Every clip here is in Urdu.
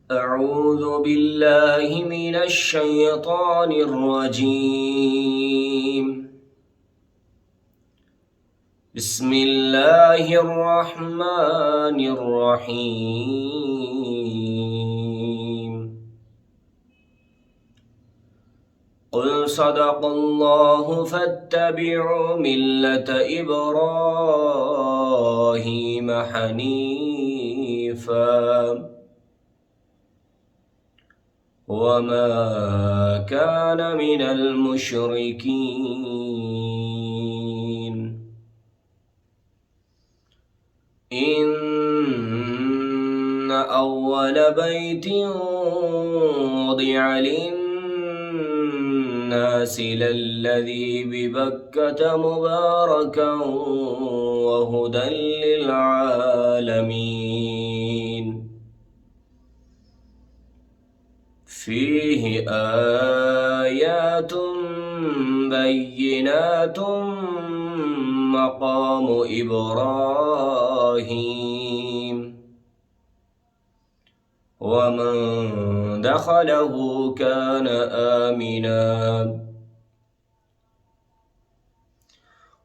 أعوذ بالله من الشيطان الرجيم. بسم الله الرحمن الرحيم. قل صدق الله فاتبعوا ملة إبراهيم حنيفا وما كان من المشركين. إن أول بيت وضع للناس للذي ببكة مباركا وهدى للعالمين. فيه آيات بينات مقام إبراهيم ومن دخله كان آمنا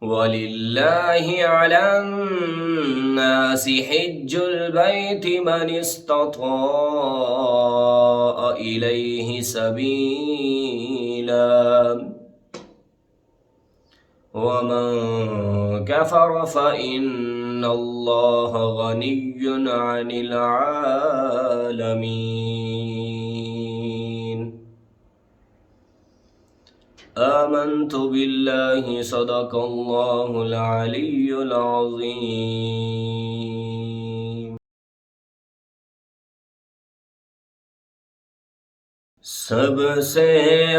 ولله على الناس حج البيت من استطاع إليه سبيلا ومن كفر فإن الله غني عن العالمين. آمنت بالله صدق الله العلي العظيم. سب سے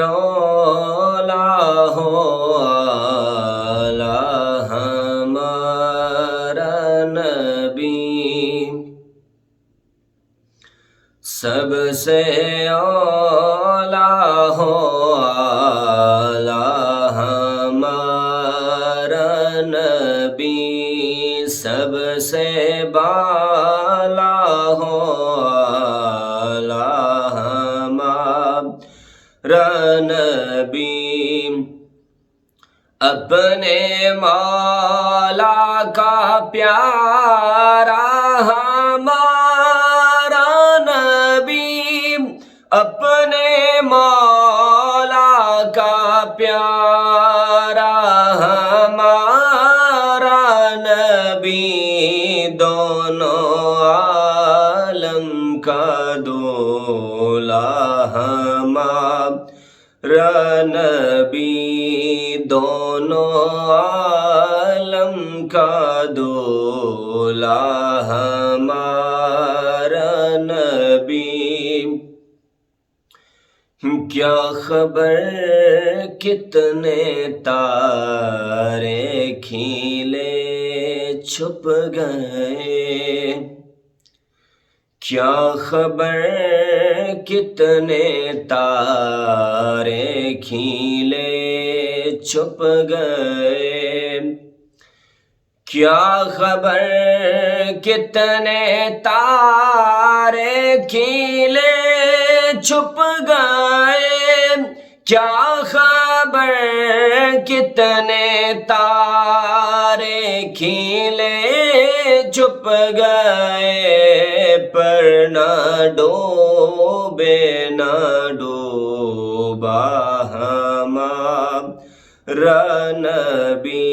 اولا ہو اعلیٰ ہمارا نبی، سب سے اولا ہو اعلیٰ ہمارا نبی، سب سے بالا ہو اعلیٰ ہمارا نبی، اپنے مولا کا پیارا ہمارا نبی، اپنے مولا کا پیارا ہمارا نبی، دونوں عالم کا دولا ہمارا نبی، دونوں عالم کا دولا ہمارا نبی۔ کیا خبر کتنے تارے کھیلے چھپ گئے، کیا خبر کتنے تارے کھیلے چھپ گئے، کیا خبر کتنے تارے کھیلے چھپ گئے، کیا خبر کتنے تارے کھیلے چھپ گئے، پر نہ ڈوبے نہ ڈوبا ہمارا نبی،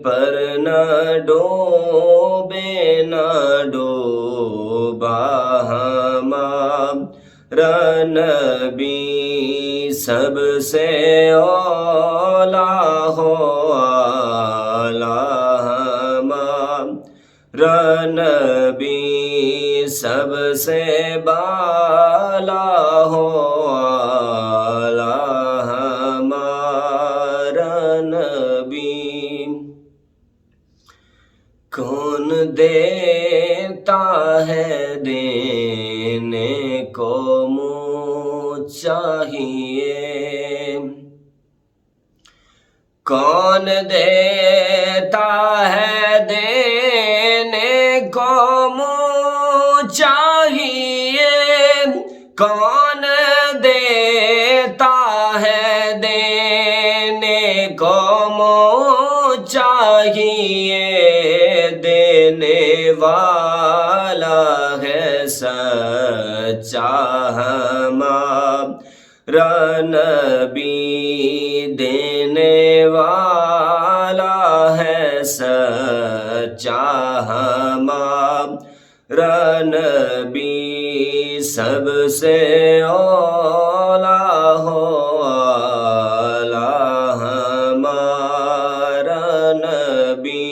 پر نہ ڈوبے نہ ڈوبا ہمارا نبی، سب سے اولا ہو اعلیٰ ہمارا نبی، سب سے بالا ہو اعلیٰ ہمارا نبی۔ کون دیتا ہے دینے کو منہ چاہیے، کون دیتا ہے دینے کو منہ چاہیے، دینے کو منہ چاہیے، دینے والا ہے سچا ہمارا نبی، دینے والا ہے سچا ہمارا نبی، سب سے اولا ہو اعلیٰ ہمارا نبی،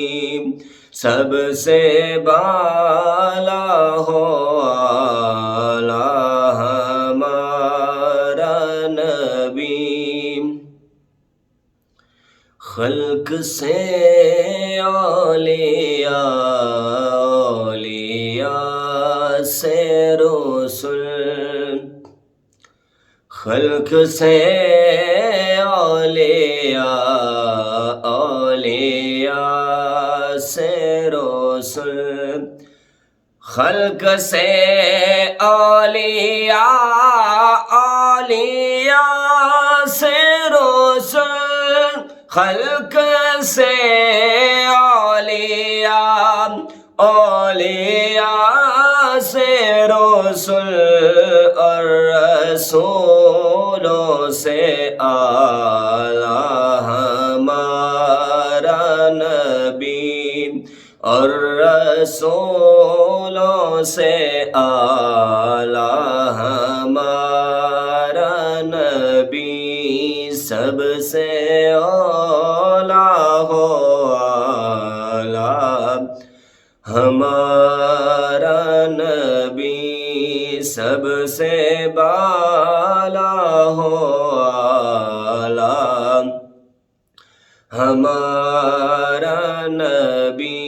سب سے بالا ہو اعلیٰ ہمارا نبی، خلق سے اولیاء، اولیاء سے رسل، خلق سے اولیاء، اولیاء سے رسل، خلق سے اولیاء، اولیاء سے رسل، خلق سے اولیاء، اولیاء سے رسل، اور رسولوں سے اعلیٰ ہمارا نبی، اور رسولوں سے اعلیٰ ہمارا نبی، سب سے اولیٰ ہو اعلیٰ ہمارا نبی، سب سے بالا ہو اعلیٰ ہمارا نبی،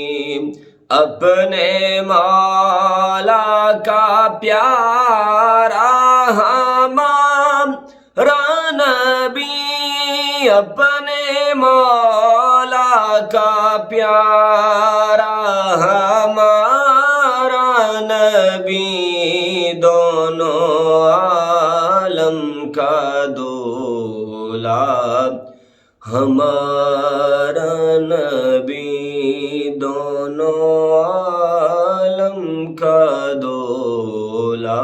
اپنے مولا کا پیارا ہمارا نبی، اپنے مولا کا پیارا ہمارا نبی، دونوں عالم کا دولا ہمارا نبی، دونوں عالم کا دولا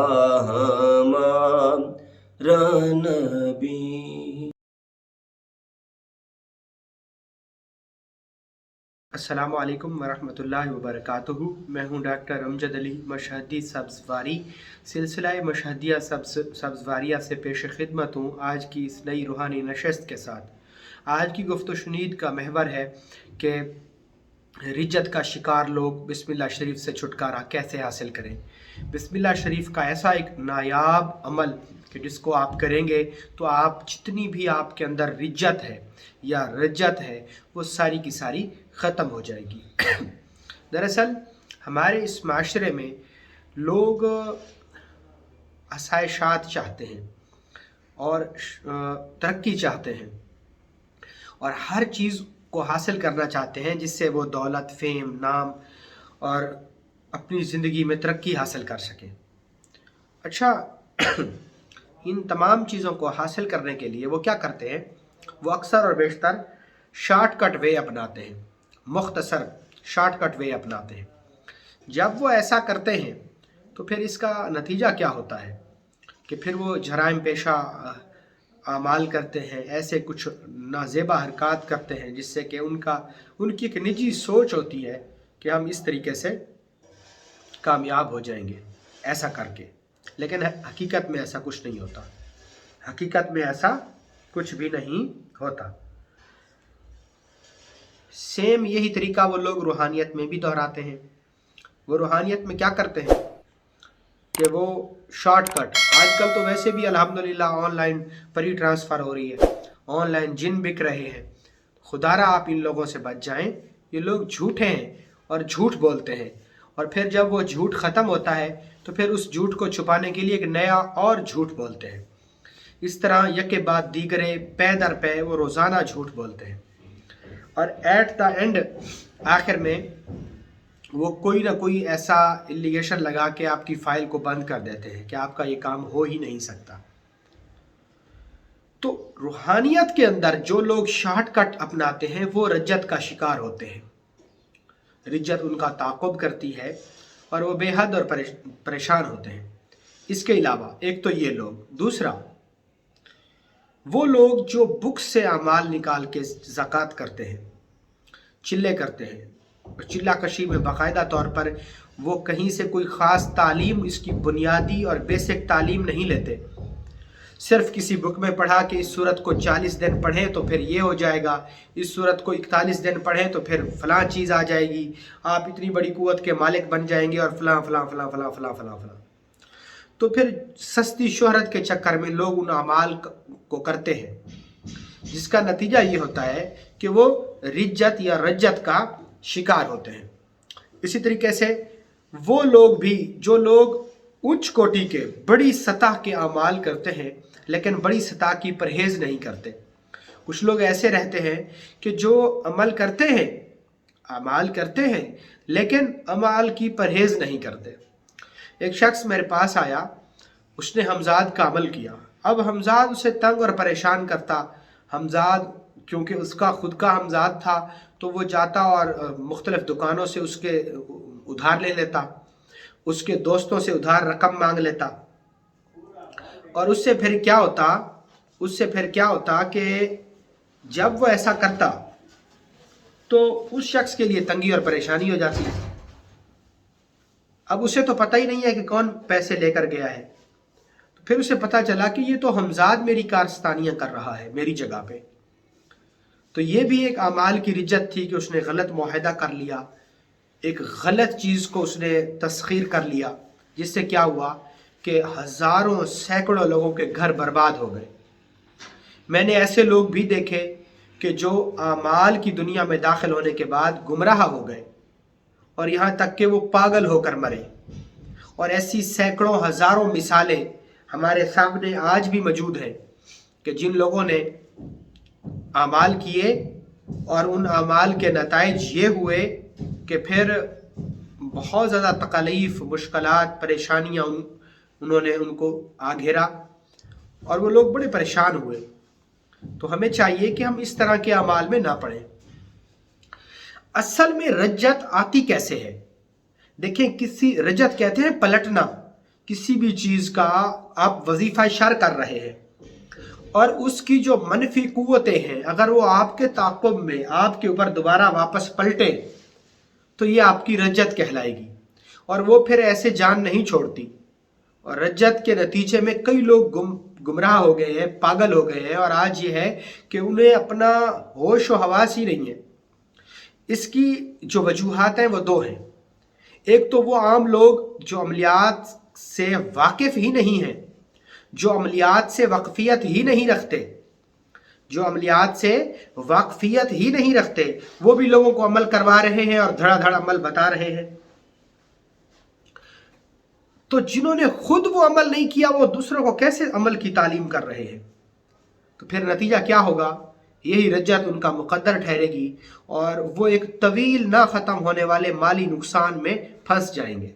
ہمارا نبی۔ السلام علیکم ورحمۃ اللہ وبرکاتہ۔ میں ہوں ڈاکٹر امجد علی مشہدی سبزواری، سلسلہ مشہدیہ سبزواریہ سے پیش خدمت ہوں آج کی اس نئی روحانی نشست کے ساتھ۔ آج کی گفت و شنید کا محور ہے کہ رجت کا شکار لوگ بسم اللہ شریف سے چھٹکارا کیسے حاصل کریں۔ بسم اللہ شریف کا ایسا ایک نایاب عمل کہ جس کو آپ کریں گے تو آپ جتنی بھی آپ کے اندر رجت ہے یا رجت ہے وہ ساری کی ساری ختم ہو جائے گی۔ دراصل ہمارے اس معاشرے میں لوگ آسائشات چاہتے ہیں اور ترقی چاہتے ہیں اور ہر چیز کو حاصل کرنا چاہتے ہیں جس سے وہ دولت، فیم، نام اور اپنی زندگی میں ترقی حاصل کر سکیں۔ اچھا، ان تمام چیزوں کو حاصل کرنے کے لیے وہ کیا کرتے ہیں؟ وہ اکثر اور بیشتر شارٹ کٹ وے اپناتے ہیں، مختصر شارٹ کٹ وے اپناتے ہیں۔ جب وہ ایسا کرتے ہیں تو پھر اس کا نتیجہ کیا ہوتا ہے کہ پھر وہ جرائم پیشہ اعمال کرتے ہیں، ایسے کچھ نازیبا حرکات کرتے ہیں جس سے کہ ان کی ایک نجی سوچ ہوتی ہے کہ ہم اس طریقے سے کامیاب ہو جائیں گے ایسا کر کے، لیکن حقیقت میں ایسا کچھ نہیں ہوتا، حقیقت میں ایسا کچھ بھی نہیں ہوتا۔ سیم یہی طریقہ وہ لوگ روحانیت میں بھی دہراتے ہیں۔ وہ روحانیت میں کیا کرتے ہیں کہ وہ شارٹ کٹ، آج کل تو ویسے بھی الحمدللہ آن لائن فری ٹرانسفر ہو رہی ہے، آن لائن جن بک رہے ہیں، خدا را آپ ان لوگوں سے بچ جائیں۔ یہ لوگ جھوٹے ہیں اور جھوٹ بولتے ہیں، اور پھر جب وہ جھوٹ ختم ہوتا ہے تو پھر اس جھوٹ کو چھپانے کے لیے ایک نیا اور جھوٹ بولتے ہیں۔ اس طرح یکے بعد دیگرے پے در پے وہ روزانہ جھوٹ بولتے ہیں، اور ایٹ دا اینڈ آخر میں وہ کوئی نہ کوئی ایسا الیگیشن لگا کے آپ کی فائل کو بند کر دیتے ہیں کہ آپ کا یہ کام ہو ہی نہیں سکتا۔ تو روحانیت کے اندر جو لوگ شارٹ کٹ اپناتے ہیں وہ رجت کا شکار ہوتے ہیں، رجت ان کا تعاقب کرتی ہے اور وہ بے حد اور پریشان ہوتے ہیں۔ اس کے علاوہ ایک تو یہ لوگ، دوسرا وہ لوگ جو بک سے اعمال نکال کے زکوٰۃ کرتے ہیں، چلے کرتے ہیں، چلہ کشی میں باقاعدہ طور پر وہ کہیں سے کوئی خاص تعلیم، اس کی بنیادی اور بیسک تعلیم نہیں لیتے، صرف کسی بک میں پڑھا کہ اس صورت کو 40 دن پڑھیں تو پھر یہ ہو جائے گا، اس صورت کو 41 دن پڑھیں تو پھر فلاں چیز آ جائے گی، آپ اتنی بڑی قوت کے مالک بن جائیں گے اور فلاں فلاں فلاں فلاں فلاں فلاں فلاں۔ تو پھر سستی شہرت کے چکر میں لوگ ان اعمال کو کرتے ہیں، جس کا نتیجہ یہ ہوتا ہے کہ وہ رجت یا رجت کا شکار ہوتے ہیں۔ اسی طریقے سے وہ لوگ بھی جو لوگ اونچ کوٹی کے بڑی سطح کے اعمال کرتے ہیں لیکن بڑی سطح کی پرہیز نہیں کرتے، کچھ لوگ ایسے رہتے ہیں کہ جو عمل کرتے ہیں، اعمال کرتے ہیں لیکن اعمال کی پرہیز نہیں کرتے۔ ایک شخص میرے پاس آیا، اس نے حمزاد کا عمل کیا، اب حمزاد اسے تنگ اور پریشان کرتا، حمزاد کیونکہ اس کا خود کا حمزاد تھا تو وہ جاتا اور مختلف دکانوں سے اس کے ادھار لے لیتا، اس کے دوستوں سے ادھار رقم مانگ لیتا، اور اس سے پھر کیا ہوتا کہ جب وہ ایسا کرتا تو اس شخص کے لیے تنگی اور پریشانی ہو جاتی۔ اب اسے تو پتہ ہی نہیں ہے کہ کون پیسے لے کر گیا ہے، تو پھر اسے پتہ چلا کہ یہ تو حمزاد میری کارستانیاں کر رہا ہے میری جگہ پہ۔ تو یہ بھی ایک اعمال کی رجت تھی کہ اس نے غلط معاہدہ کر لیا، ایک غلط چیز کو اس نے تسخیر کر لیا، جس سے کیا ہوا کہ ہزاروں سینکڑوں لوگوں کے گھر برباد ہو گئے۔ میں نے ایسے لوگ بھی دیکھے کہ جو اعمال کی دنیا میں داخل ہونے کے بعد گمراہ ہو گئے اور یہاں تک کہ وہ پاگل ہو کر مرے، اور ایسی سینکڑوں ہزاروں مثالیں ہمارے سامنے آج بھی موجود ہیں کہ جن لوگوں نے اعمال کیے اور ان اعمال کے نتائج یہ ہوئے کہ پھر بہت زیادہ تکالیف، مشکلات، پریشانیاں انہوں نے ان کو آ گھیرا اور وہ لوگ بڑے پریشان ہوئے۔ تو ہمیں چاہیے کہ ہم اس طرح کے اعمال میں نہ پڑیں۔ اصل میں رجت آتی کیسے ہے؟ دیکھیں، رجت کہتے ہیں پلٹنا، کسی بھی چیز کا آپ وظیفہ شر کر رہے ہیں اور اس کی جو منفی قوتیں ہیں اگر وہ آپ کے تعاقب میں آپ کے اوپر دوبارہ واپس پلٹے تو یہ آپ کی رجت کہلائے گی، اور وہ پھر ایسے جان نہیں چھوڑتی، اور رجت کے نتیجے میں کئی لوگ گمراہ ہو گئے ہیں، پاگل ہو گئے ہیں، اور آج یہ ہے کہ انہیں اپنا ہوش و حواس ہی نہیں ہے۔ اس کی جو وجوہات ہیں وہ دو ہیں۔ ایک تو وہ عام لوگ جو عملیات سے واقف ہی نہیں ہیں، جو عملیات سے واقفیت ہی نہیں رکھتے، وہ بھی لوگوں کو عمل کروا رہے ہیں اور دھڑا دھڑ عمل بتا رہے ہیں۔ تو جنہوں نے خود وہ عمل نہیں کیا وہ دوسروں کو کیسے عمل کی تعلیم کر رہے ہیں؟ تو پھر نتیجہ کیا ہوگا؟ یہی رجت ان کا مقدر ٹھہرے گی اور وہ ایک طویل نہ ختم ہونے والے مالی نقصان میں پھنس جائیں گے۔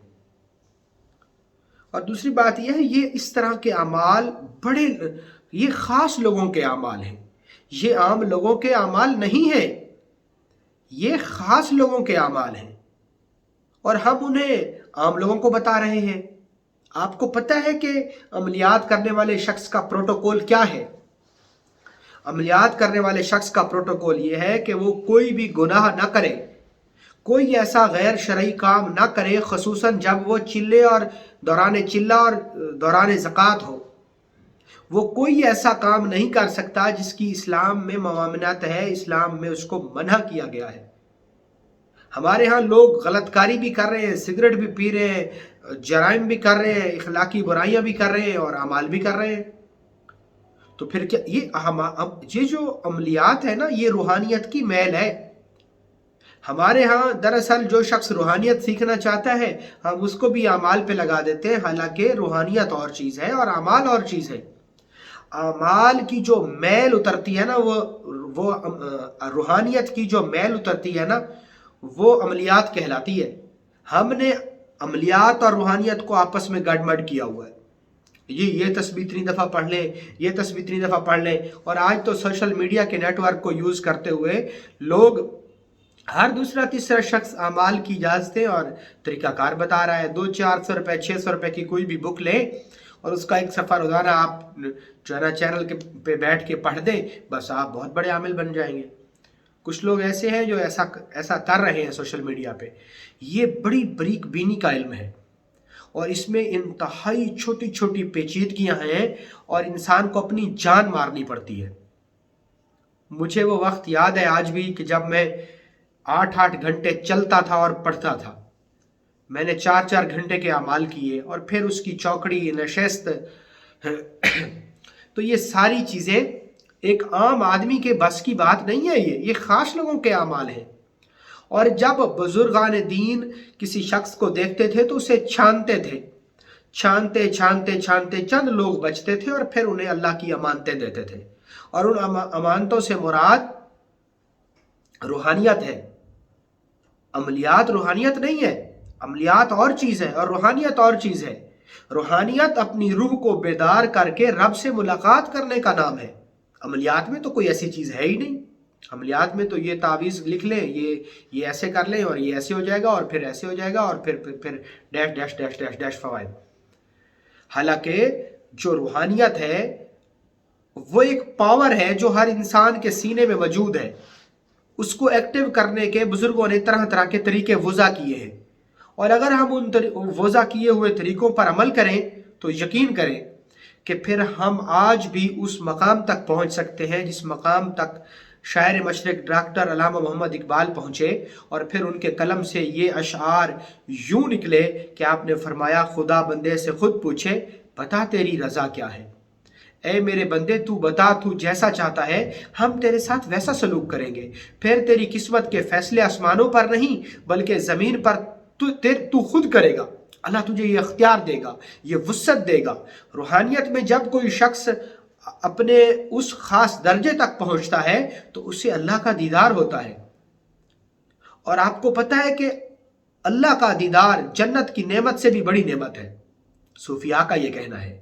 اور دوسری بات یہ ہے، یہ اس طرح کے اعمال یہ خاص لوگوں کے اعمال ہیں، یہ عام لوگوں کے اعمال نہیں ہیں، یہ خاص لوگوں کے اعمال ہیں، اور ہم انہیں عام لوگوں کو بتا رہے ہیں۔ آپ کو پتہ ہے کہ عملیات کرنے والے شخص کا پروٹوکول کیا ہے؟ عملیات کرنے والے شخص کا پروٹوکول یہ ہے کہ وہ کوئی بھی گناہ نہ کرے، کوئی ایسا غیر شرعی کام نہ کرے، خصوصاً جب وہ چلے اور دوران زکوٰۃ ہو۔ وہ کوئی ایسا کام نہیں کر سکتا جس کی اسلام میں ممانعت ہے، اسلام میں اس کو منع کیا گیا ہے۔ ہمارے ہاں لوگ غلط کاری بھی کر رہے ہیں، سگریٹ بھی پی رہے ہیں، جرائم بھی کر رہے ہیں، اخلاقی برائیاں بھی کر رہے ہیں اور اعمال بھی کر رہے ہیں۔ تو پھر کیا یہ جو عملیات ہے نا، یہ روحانیت کی میل ہے۔ ہمارے ہاں دراصل جو شخص روحانیت سیکھنا چاہتا ہے ہم اس کو بھی اعمال پہ لگا دیتے ہیں، حالانکہ روحانیت اور چیز ہے اور اعمال اور چیز ہے۔ اعمال کی جو میل اترتی ہے نا، وہ روحانیت کی جو میل اترتی ہے نا، وہ عملیات کہلاتی ہے۔ ہم نے عملیات اور روحانیت کو آپس میں گڑمڑ کیا ہوا ہے، یہ تسبیح اتنی دفعہ پڑھ لیں، یہ تسبیح اتنی دفعہ پڑھ لیں. اور آج تو سوشل میڈیا کے نیٹ ورک کو یوز کرتے ہوئے لوگ، ہر دوسرا تیسرا شخص اعمال کی اجازتیں اور طریقہ کار بتا رہا ہے. 200-400 روپے 600 روپے کی کوئی بھی بک لیں اور اس کا ایک صفحہ روزانہ آپ جو ہے نا چینل کے پہ بیٹھ کے پڑھ دیں، بس آپ بہت بڑے عامل بن جائیں گے. کچھ لوگ ایسے ہیں جو ایسا کر رہے ہیں سوشل میڈیا پہ. یہ بڑی بریک بینی کا علم ہے اور اس میں انتہائی چھوٹی چھوٹی پیچیدگیاں ہیں اور انسان کو اپنی جان مارنی پڑتی ہے. مجھے وہ وقت یاد ہے آج بھی کہ جب میں 8 گھنٹے چلتا تھا اور پڑھتا تھا. میں نے 4 گھنٹے کے اعمال کیے اور پھر اس کی چوکڑی نشست. تو یہ ساری چیزیں ایک عام آدمی کے بس کی بات نہیں ہے. یہ خاص لوگوں کے اعمال ہیں. اور جب بزرگان دین کسی شخص کو دیکھتے تھے تو اسے چھانتے تھے. چھانتے چند لوگ بچتے تھے اور پھر انہیں اللہ کی امانتیں دیتے تھے. اور ان امانتوں سے مراد روحانیت ہے. عملیات روحانیت نہیں ہے. عملیات اور چیز ہے اور روحانیت اور چیز ہے. روحانیت اپنی روح کو بیدار کر کے رب سے ملاقات کرنے کا نام ہے. عملیات میں تو کوئی ایسی چیز ہے ہی نہیں. عملیات میں تو یہ تعویذ لکھ لیں، یہ ایسے کر لیں اور یہ ایسے ہو جائے گا اور پھر ایسے ہو جائے گا اور پھر dash dash dash dash dash فوائد. حالانکہ جو روحانیت ہے وہ ایک پاور ہے جو ہر انسان کے سینے میں موجود ہے. اس کو ایکٹیو کرنے کے بزرگوں نے طرح طرح کے طریقے وضع کیے ہیں. اور اگر ہم ان وضع کیے ہوئے طریقوں پر عمل کریں تو یقین کریں کہ پھر ہم آج بھی اس مقام تک پہنچ سکتے ہیں جس مقام تک شاعر مشرق ڈاکٹر علامہ محمد اقبال پہنچے. اور پھر ان کے قلم سے یہ اشعار یوں نکلے کہ آپ نے فرمایا خدا بندے سے خود پوچھے بتا تیری رضا کیا ہے. اے میرے بندے تو بتا، تو جیسا چاہتا ہے ہم تیرے ساتھ ویسا سلوک کریں گے. پھر تیری قسمت کے فیصلے آسمانوں پر نہیں بلکہ زمین پر تو خود کرے گا. اللہ تجھے یہ اختیار دے گا، یہ وسعت دے گا. روحانیت میں جب کوئی شخص اپنے اس خاص درجے تک پہنچتا ہے تو اسے اللہ کا دیدار ہوتا ہے. اور آپ کو پتہ ہے کہ اللہ کا دیدار جنت کی نعمت سے بھی بڑی نعمت ہے. صوفیاء کا یہ کہنا ہے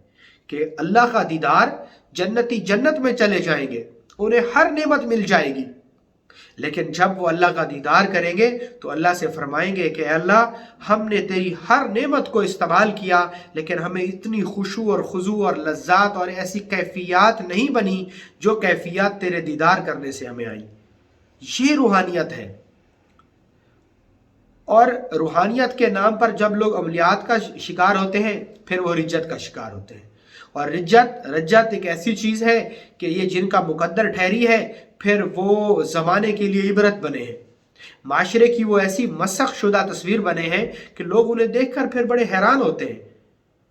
کہ اللہ کا دیدار، جنتی جنت میں چلے جائیں گے، انہیں ہر نعمت مل جائے گی، لیکن جب وہ اللہ کا دیدار کریں گے تو اللہ سے فرمائیں گے کہ اے اللہ ہم نے تیری ہر نعمت کو استعمال کیا لیکن ہمیں اتنی خشوع اور خضوع اور لذات اور ایسی کیفیات نہیں بنی جو کیفیات تیرے دیدار کرنے سے ہمیں آئی. یہ روحانیت ہے. اور روحانیت کے نام پر جب لوگ عملیات کا شکار ہوتے ہیں پھر وہ رجت کا شکار ہوتے ہیں. اور رجت ایک ایسی چیز ہے کہ یہ جن کا مقدر ٹھہری ہے پھر وہ زمانے کے لیے عبرت بنے ہیں. معاشرے کی وہ ایسی مسخ شدہ تصویر بنے ہیں کہ لوگ انہیں دیکھ کر پھر بڑے حیران ہوتے ہیں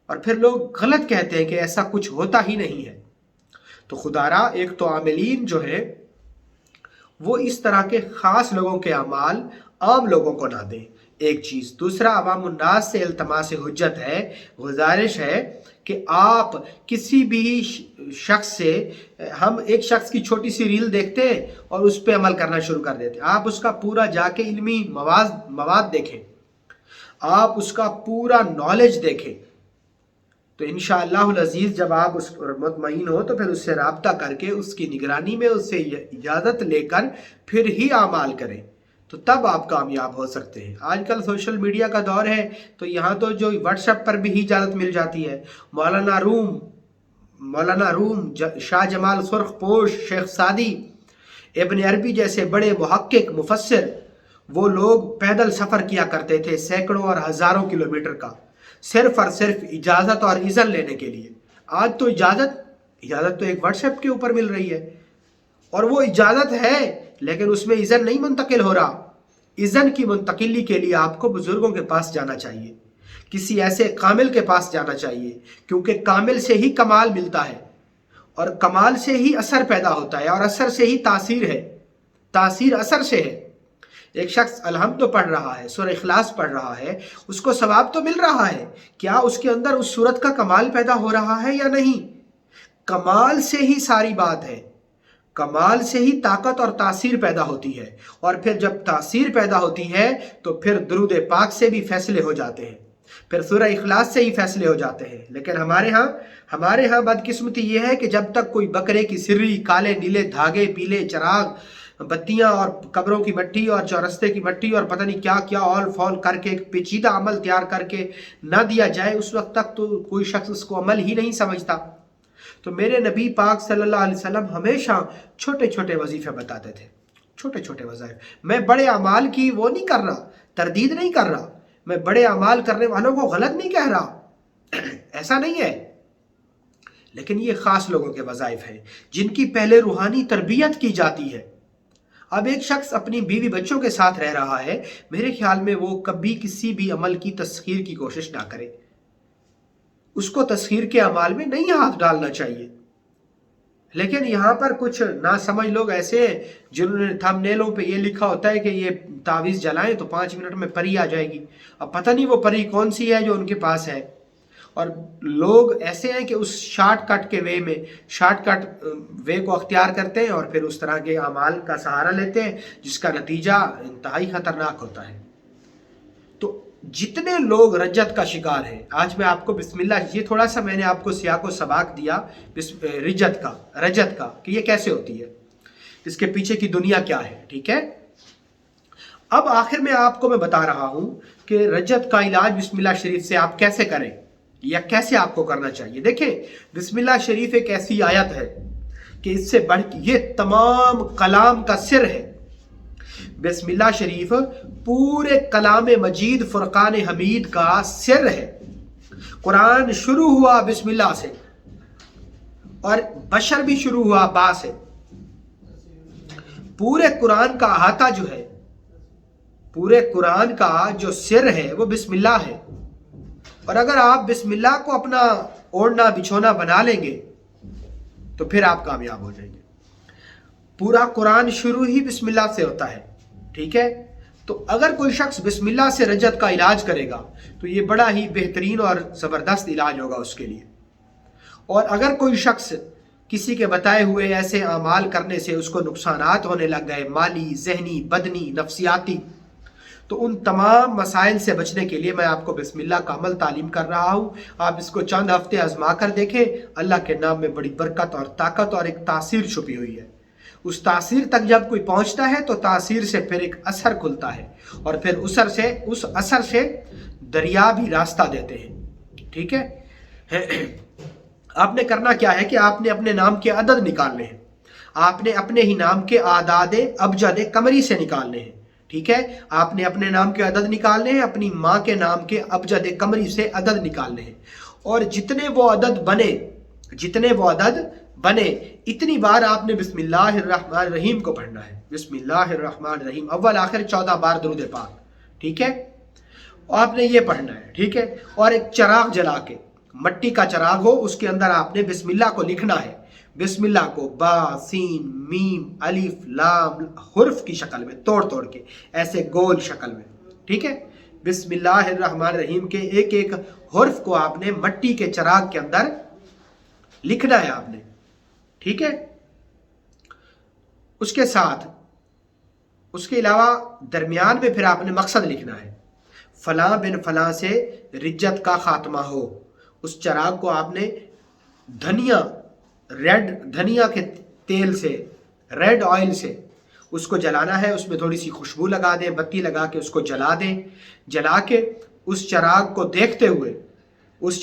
اور پھر لوگ غلط کہتے ہیں کہ ایسا کچھ ہوتا ہی نہیں ہے. تو خدا را ایک تو عاملین جو ہے وہ اس طرح کے خاص لوگوں کے اعمال عام لوگوں کو نہ دیں. ایک چیز. دوسرا، عوام الناس سے التماس حجت ہے، گزارش ہے کہ آپ کسی بھی شخص سے، ہم ایک شخص کی چھوٹی سی ریل دیکھتے ہیں اور اس پہ عمل کرنا شروع کر دیتے ہیں. آپ اس کا پورا جا کے علمی مواد دیکھیں، آپ اس کا پورا نالج دیکھیں تو انشاءاللہ العزیز جب آپ اس پر مطمئن ہو تو پھر اس سے رابطہ کر کے اس کی نگرانی میں اس سے اجازت لے کر پھر ہی اعمال کریں تو تب آپ کامیاب ہو سکتے ہیں. آج کل سوشل میڈیا کا دور ہے تو یہاں تو جو واٹس ایپ پر بھی اجازت مل جاتی ہے. مولانا روم، شاہ جمال سرخ پوش، شیخ سعدی، ابن عربی جیسے بڑے محقق مفسر، وہ لوگ پیدل سفر کیا کرتے تھے سینکڑوں اور ہزاروں کلومیٹر کا، صرف اور صرف اجازت اور اذن لینے کے لیے. آج تو اجازت تو ایک واٹس ایپ کے اوپر مل رہی ہے اور وہ اجازت ہے لیکن اس میں اذن نہیں منتقل ہو رہا. اذن کی منتقلی کے لیے آپ کو بزرگوں کے پاس جانا چاہیے، کسی ایسے کامل کے پاس جانا چاہیے کیونکہ کامل سے ہی کمال ملتا ہے اور کمال سے ہی اثر پیدا ہوتا ہے اور اثر سے ہی تاثیر ہے، تاثیر اثر سے ہے. ایک شخص الحمد پڑھ رہا ہے، سورہ اخلاص پڑھ رہا ہے، اس کو ثواب تو مل رہا ہے، کیا اس کے اندر اس صورت کا کمال پیدا ہو رہا ہے یا نہیں؟ کمال سے ہی ساری بات ہے، کمال سے ہی طاقت اور تاثیر پیدا ہوتی ہے اور پھر جب تاثیر پیدا ہوتی ہے تو پھر درود پاک سے بھی فیصلے ہو جاتے ہیں. پھر سورہ اخلاص سے ہی فیصلے ہو جاتے ہیں. لیکن ہمارے ہاں بدقسمتی یہ ہے کہ جب تک کوئی بکرے کی سری، کالے نیلے دھاگے، پیلے چراغ، بتیاں اور قبروں کی مٹی اور چورستے کی مٹی اور پتہ نہیں کیا کیا اول فول کر کے ایک پیچیدہ عمل تیار کر کے نہ دیا جائے، اس وقت تک تو کوئی شخص اس کو عمل ہی نہیں سمجھتا. تو میرے نبی پاک صلی اللہ علیہ وسلم ہمیشہ چھوٹے چھوٹے وظیفے بتاتے تھے، چھوٹے چھوٹے وظائف. میں بڑے اعمال کی وہ نہیں کر رہا، تردید نہیں کر رہا، میں بڑے اعمال کرنے والوں کو غلط نہیں کہہ رہا، ایسا نہیں ہے. لیکن یہ خاص لوگوں کے وظائف ہیں جن کی پہلے روحانی تربیت کی جاتی ہے. اب ایک شخص اپنی بیوی بچوں کے ساتھ رہ رہا ہے، میرے خیال میں وہ کبھی کسی بھی عمل کی تسخیر کی کوشش نہ کرے. اس کو تسخیر کے اعمال میں نہیں ہاتھ ڈالنا چاہیے. لیکن یہاں پر کچھ ناسمجھ لوگ ایسے ہیں جنہوں نے تھم نیلوں پہ یہ لکھا ہوتا ہے کہ یہ تعویذ جلائیں تو 5 منٹ میں پری آ جائے گی. اب پتہ نہیں وہ پری کون سی ہے جو ان کے پاس ہے. اور لوگ ایسے ہیں کہ اس شارٹ کٹ وے کو اختیار کرتے ہیں اور پھر اس طرح کے اعمال کا سہارا لیتے ہیں جس کا نتیجہ انتہائی خطرناک ہوتا ہے. تو جتنے لوگ رجت کا شکار ہیں، آج میں آپ کو بسم اللہ، یہ تھوڑا سا میں نے آپ کو سیاق و سباق دیا رجت کا کہ یہ کیسے ہوتی ہے، اس کے پیچھے کی دنیا کیا ہے. ٹھیک ہے، اب آخر میں آپ کو میں بتا رہا ہوں کہ رجت کا علاج بسم اللہ شریف سے آپ کیسے کریں یا کیسے آپ کو کرنا چاہیے. دیکھیں، بسم اللہ شریف ایک ایسی آیت ہے کہ اس سے بڑھ کے یہ تمام کلام کا سر ہے. بسم اللہ شریف پورے کلام مجید فرقان حمید کا سر ہے. قرآن شروع ہوا بسم اللہ سے اور بشر بھی شروع ہوا با سے. پورے قرآن کا احاطہ جو ہے، پورے قرآن کا جو سر ہے وہ بسم اللہ ہے. اور اگر آپ بسم اللہ کو اپنا اوڑھنا بچھونا بنا لیں گے تو پھر آپ کامیاب ہو جائیں گے. پورا قرآن شروع ہی بسم اللہ سے ہوتا ہے. ٹھیک ہے، تو اگر کوئی شخص بسم اللہ سے رجت کا علاج کرے گا تو یہ بڑا ہی بہترین اور زبردست علاج ہوگا اس کے لیے. اور اگر کوئی شخص کسی کے بتائے ہوئے ایسے اعمال کرنے سے اس کو نقصانات ہونے لگ گئے، مالی، ذہنی، بدنی، نفسیاتی، تو ان تمام مسائل سے بچنے کے لیے میں آپ کو بسم اللہ کا عمل تعلیم کر رہا ہوں. آپ اس کو چند ہفتے آزما کر دیکھیں. اللہ کے نام میں بڑی برکت اور طاقت اور ایک تاثیر چھپی ہوئی ہے. اس تاثیر تک جب کوئی پہنچتا ہے تو تاثیر سے پھر ایک اثر کھلتا ہے اور پھر اس اثر سے دریا بھی راستہ دیتے ہیں. ٹھیک ہے، آپ نے کرنا کیا ہے کہ آپ نے اپنے نام کے عدد نکالنے ہیں. آپ نے اپنے ہی نام کے اعداد ابجد قمری سے نکالنے ہیں. ٹھیک ہے، آپ نے اپنے نام کے عدد نکالنے ہیں، اپنی ماں کے نام کے ابجد قمری سے عدد نکالنے ہیں. اور جتنے وہ عدد بنے اتنی بار آپ نے بسم اللہ الرحمن الرحیم کو پڑھنا ہے. بسم اللہ الرحمن الرحیم، اول آخر 14 بار درود پاک. ٹھیک ہے، آپ نے یہ پڑھنا ہے. ٹھیک ہے، اور ایک چراغ جلا کے، مٹی کا چراغ ہو، اس کے اندر آپ نے بسم اللہ کو لکھنا ہے. بسم اللہ کو با، سین، میم، الف، لام حرف کی شکل میں توڑ کے، ایسے گول شکل میں. ٹھیک ہے، بسم اللہ الرحمن الرحیم کے ایک ایک حرف کو آپ نے مٹی کے چراغ کے اندر لکھنا ہے آپ نے. ٹھیک ہے، اس کے ساتھ اس کے علاوہ درمیان میں پھر آپ نے مقصد لکھنا ہے. فلاں بن فلاں سے رجت کا خاتمہ ہو. اس چراغ کو آپ نے دھنیا کے تیل سے، ریڈ آئل سے اس کو جلانا ہے. اس میں تھوڑی سی خوشبو لگا دیں، بتی لگا کے اس کو جلا دیں. جلا کے اس چراغ کو دیکھتے ہوئے، اس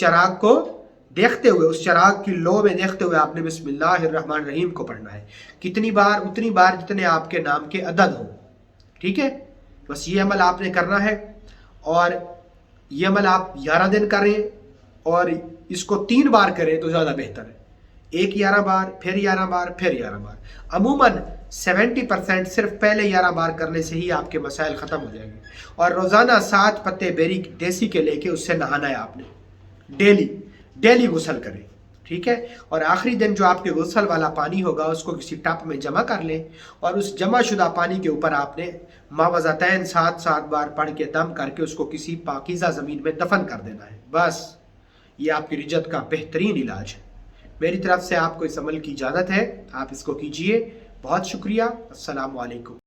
چراغ کی لو میں دیکھتے ہوئے آپ نے بسم اللہ الرحمن الرحیم کو پڑھنا ہے. کتنی بار؟ اتنی بار جتنے آپ کے نام کے عدد ہوں. ٹھیک ہے، بس یہ عمل آپ نے کرنا ہے. اور یہ عمل آپ 11 دن کریں اور اس کو 3 بار کریں تو زیادہ بہتر ہے. ایک 11 بار، پھر 11 بار، پھر 11 بار. عموماً 70% صرف پہلے 11 بار کرنے سے ہی آپ کے مسائل ختم ہو جائیں گے. اور روزانہ 7 پتے بیری دیسی کے لے کے اس سے نہانا ہے آپ نے. ڈیلی غسل کریں. ٹھیک ہے، اور آخری دن جو آپ کے غسل والا پانی ہوگا اس کو کسی ٹپ میں جمع کر لیں اور اس جمع شدہ پانی کے اوپر آپ نے معوذتین 7 بار پڑھ کے دم کر کے اس کو کسی پاکیزہ زمین میں دفن کر دینا ہے. بس یہ آپ کی رجت کا بہترین علاج ہے. میری طرف سے آپ کو اس عمل کی اجازت ہے، آپ اس کو کیجئے. بہت شکریہ. السلام علیکم.